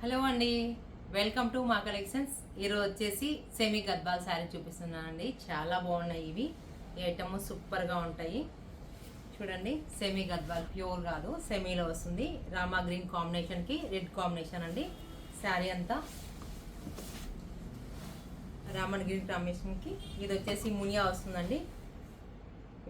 Hello అండి, welcome to మా collections. ఈరోజు వచ్చేసి సెమీ గద్వాల్ శారీ చూపిస్తున్నానండి. చాలా బాగున్నాయి ఇవి. ఈ ఐటమ్ సూపర్గా ఉంటాయి. చూడండి, సెమీ గద్వాల్ ప్యూర్ కాదు, సెమీలో వస్తుంది. రామా గ్రీన్ కాంబినేషన్కి రెడ్ కాంబినేషన్ అండి. శారీ అంతా రామన్ గ్రీన్ కాంబినేషన్కి ఇది వచ్చేసి మునియా వస్తుందండి.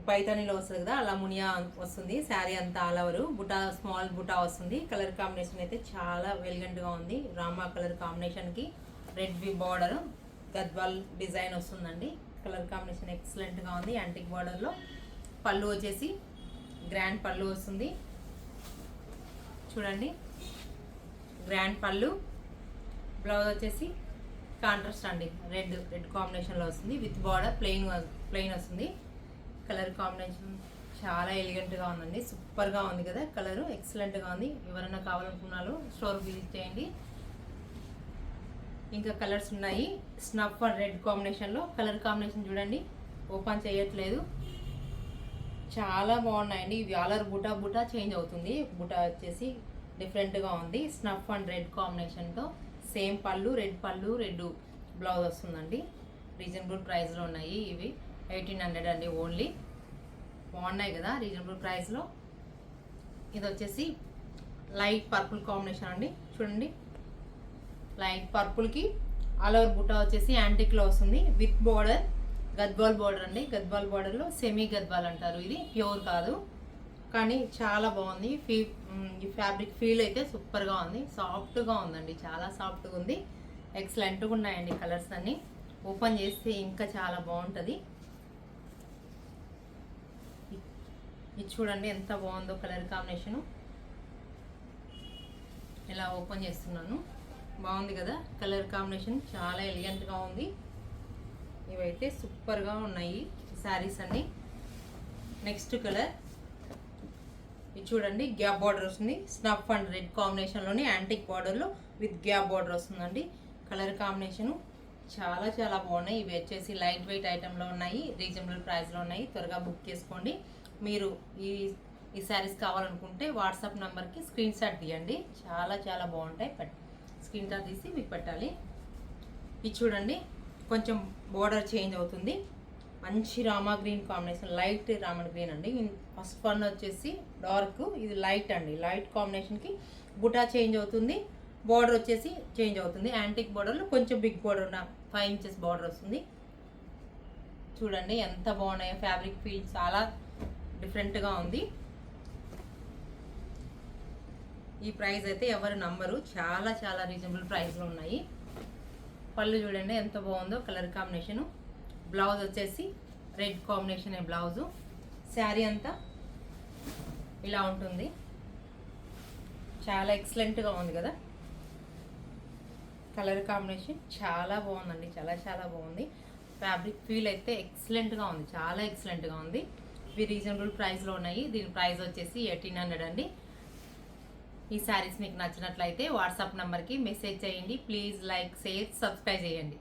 పైతానీలో వస్తుంది కదా, అలా మునియా వస్తుంది. శారీ అంతా ఆల్ ఓవర్ బుటా, స్మాల్ బుటా వస్తుంది. కలర్ కాంబినేషన్ అయితే చాలా ఎలిగెంట్గా ఉంది. రామా కలర్ కాంబినేషన్కి red V border, Gadwal design వస్తుందండి. కలర్ కాంబినేషన్ ఎక్సలెంట్గా ఉంది. యాంటిక్ బార్డర్లో పళ్ళు వచ్చేసి గ్రాండ్ పళ్ళు వస్తుంది. చూడండి, గ్రాండ్ పళ్ళు. బ్లౌజ్ వచ్చేసి కాంట్రాస్ట్ అండి, రెడ్ కాంబినేషన్లో వస్తుంది. విత్ బార్డర్ ప్లెయిన్ వస్తుంది. కలర్ కాంబినేషన్ చాలా ఎలిగెంట్గా ఉందండి. సూపర్గా ఉంది కదా, కలరు ఎక్సలెంట్గా ఉంది. ఎవరైనా కావాలనుకున్నారో స్టోర్ విజిట్ చేయండి. ఇంకా కలర్స్ ఉన్నాయి. స్నఫ్ అండ్ రెడ్ కాంబినేషన్లో కలర్ కాంబినేషన్ చూడండి, ఓపెన్ చేయట్లేదు. చాలా బాగున్నాయండి. ఇవి ఆలర్ బుటా చేంజ్ అవుతుంది. బుటా వచ్చేసి డిఫరెంట్గా ఉంది. స్నఫ్ అండ్ రెడ్ కాంబినేషన్తో సేమ్ పళ్ళు, రెడ్ బ్లౌజ్ వస్తుందండి. రీజనబుల్ ప్రైస్లో ఉన్నాయి ఇవి. 1800 అండి ఓన్లీ. బాగున్నాయి కదా రీజనబుల్ ప్రైస్లో. ఇది వచ్చేసి లైట్ పర్పుల్ కాంబినేషన్ అండి. చూడండి, లైట్ పర్పుల్కి ఆల్ ఓవర్ బుటా వచ్చేసి యాంటిక్లో వస్తుంది. విత్ బార్డర్, గద్వాల్ బార్డర్ అండి. గద్వాల్ బార్డర్లో సెమీ గద్వాల్ అంటారు. ఇది ప్యూర్ కాదు, కానీ చాలా బాగుంది. ఈ ఫ్యాబ్రిక్ ఫీల్ అయితే సూపర్గా ఉంది. సాఫ్ట్గా ఉందండి, చాలా సాఫ్ట్గా ఉంది. ఎక్సలెంట్గా ఉన్నాయండి కలర్స్ అన్నీ. ఓపెన్ చేస్తే ఇంకా చాలా బాగుంటుంది. ఇది చూడండి ఎంత బాగుందో కలర్ కాంబినేషను. ఇలా ఓపెన్ చేస్తున్నాను. బాగుంది కదా కలర్ కాంబినేషన్, చాలా ఎలిగెంట్గా ఉంది. ఇవైతే సూపర్గా ఉన్నాయి శారీస్ అన్నీ. నెక్స్ట్ కలర్ ఇది చూడండి, గ్యాప్ బార్డర్ వస్తుంది. స్నఫ్ అండ్ రెడ్ కాంబినేషన్లోని యాంటిక్ బార్డర్లో విత్ గ్యాప్ బార్డర్ వస్తుందండి. కలర్ కాంబినేషను చాలా బాగున్నాయి. ఇవి వచ్చేసి లైట్ వెయిట్ ఐటెంలో ఉన్నాయి. రీజనబుల్ ప్రైస్లో ఉన్నాయి. త్వరగా బుక్ చేసుకోండి. మీరు ఈ శారీస్ కావాలనుకుంటే వాట్సాప్ నెంబర్కి స్క్రీన్ షాట్ తీయండి. చాలా బాగుంటాయి. స్క్రీన్ షాట్ తీసి మీకు పెట్టాలి. ఇది చూడండి, కొంచెం బోర్డర్ చేంజ్ అవుతుంది. మంచి రామా గ్రీన్ కాంబినేషన్, లైట్ రామన్ గ్రీన్ అండి. ఫస్ట్ వన్ వచ్చేసి డార్క్, ఇది లైట్ అండి. లైట్ కాంబినేషన్కి బుటా చేంజ్ అవుతుంది. బార్డర్ వచ్చేసి చేంజ్ అవుతుంది. యాంటిక్ బార్డర్లో కొంచెం బిగ్ బార్డర్, 5 ఇంచెస్ బార్డర్ వస్తుంది. చూడండి ఎంత బాగున్నాయో. ఫ్యాబ్రిక్ ఫీల్ చాలా డిఫరెంట్గా ఉంది. ఈ ప్రైస్ అయితే ఎవరు నంబరు. చాలా రీజనబుల్ ప్రైస్లో ఉన్నాయి. పళ్ళు చూడండి ఎంత బాగుందో కలర్ కాంబినేషను. బ్లౌజ్ వచ్చేసి రెడ్ కాంబినేషన్ బ్లౌజు. శారీ అంతా ఇలా ఉంటుంది. చాలా ఎక్సలెంట్గా ఉంది కదా కలర్ కాంబినేషన్. చాలా బాగుందండి, చాలా బాగుంది. ఫ్యాబ్రిక్ ఫీల్ అయితే ఎక్సలెంట్గా ఉంది, చాలా ఎక్సలెంట్గా ఉంది. ఇవి రీజనబుల్ ప్రైస్లో ఉన్నాయి. దీని ప్రైస్ వచ్చేసి 1800 అండి. ఈ శారీస్ మీకు నచ్చినట్లయితే వాట్సాప్ నెంబర్కి మెసేజ్ చేయండి. ప్లీజ్ లైక్, షేర్, సబ్స్క్రైబ్ చేయండి.